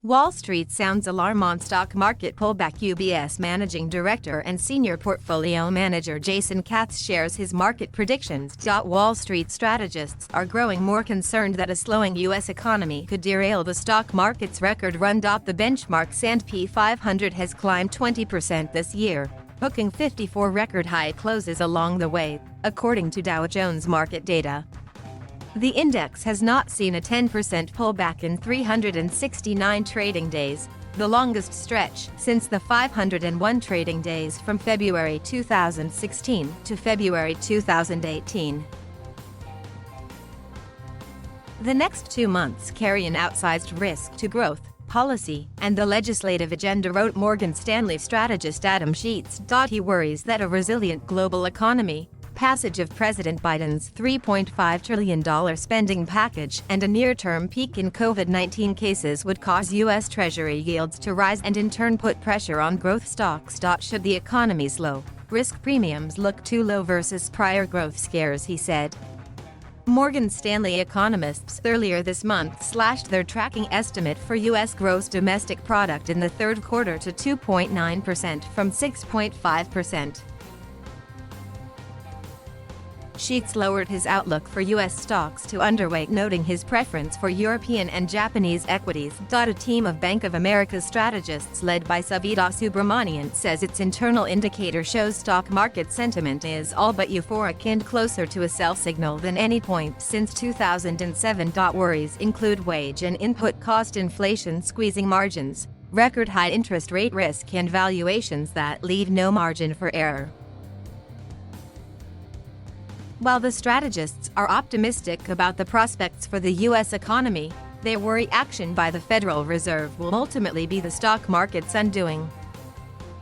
Wall Street sounds alarm on stock market pullback. UBS Managing Director and Senior Portfolio Manager Jason Katz shares his market predictions. Wall Street strategists are growing more concerned that a slowing U.S. economy could derail the stock market's record run. The benchmark SandP 500 has climbed 20% this year, booking 54 record high closes along the way, according to Dow Jones Market Data. The index has not seen a 10% pullback in 369 trading days, the longest stretch since the 501 trading days from February 2016 to February 2018. The next 2 months carry an outsized risk to growth, policy, and the legislative agenda, wrote Morgan Stanley strategist Adam Sheets. He worries that a resilient global economy, passage of President Biden's $3.5 trillion spending package, and a near-term peak in COVID-19 cases would cause U.S. Treasury yields to rise and in turn put pressure on growth stocks. Should the economy slow, risk premiums look too low versus prior growth scares, he said. Morgan Stanley economists earlier this month slashed their tracking estimate for U.S. gross domestic product in the third quarter to 2.9% from 6.5%. Sheets lowered his outlook for U.S. stocks to underweight, noting his preference for European and Japanese equities. A team of Bank of America's strategists led by Savita Subramanian says its internal indicator shows stock market sentiment is all but euphoric and closer to a sell signal than any point since 2007. Worries include wage and input cost inflation squeezing margins, record high interest rate risk, and valuations that leave no margin for error. While the strategists are optimistic about the prospects for the U.S. economy, they worry action by the Federal Reserve will ultimately be the stock market's undoing.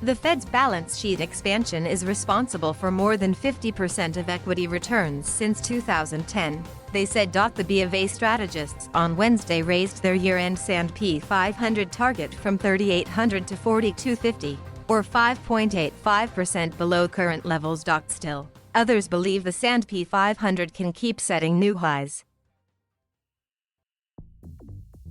The Fed's balance sheet expansion is responsible for more than 50% of equity returns since 2010, they said. The B of A strategists on Wednesday raised their year-end SandP 500 target from 3,800 to 4,250, or 5.85% below current levels. Still, others believe the SandP 500 can keep setting new highs.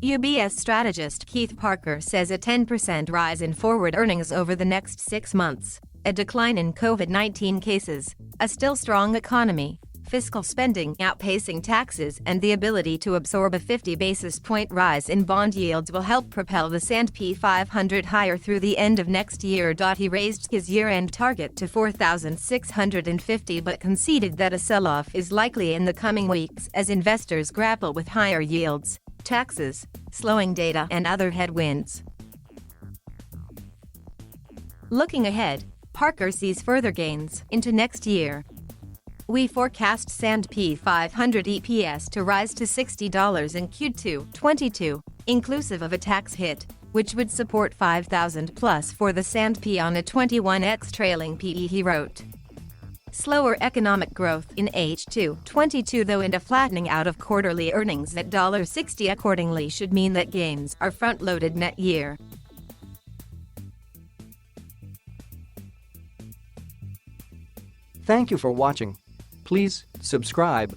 UBS strategist Keith Parker says a 10% rise in forward earnings over the next 6 months, a decline in COVID-19 cases, a still strong economy, fiscal spending outpacing taxes, and the ability to absorb a 50 basis point rise in bond yields will help propel the SandP 500 higher through the end of next year. He raised his year-end target to 4,650 but conceded that a sell-off is likely in the coming weeks as investors grapple with higher yields, taxes, slowing data, and other headwinds. Looking ahead, Parker sees further gains into next year. We forecast SandP 500 EPS to rise to $60 in Q2 22, inclusive of a tax hit, which would support 5,000 plus for the SandP on a 21x trailing PE, he wrote. Slower economic growth in H2 22 though and a flattening out of quarterly earnings at $60 accordingly should mean that gains are front-loaded net year. Thank you for watching. Please subscribe.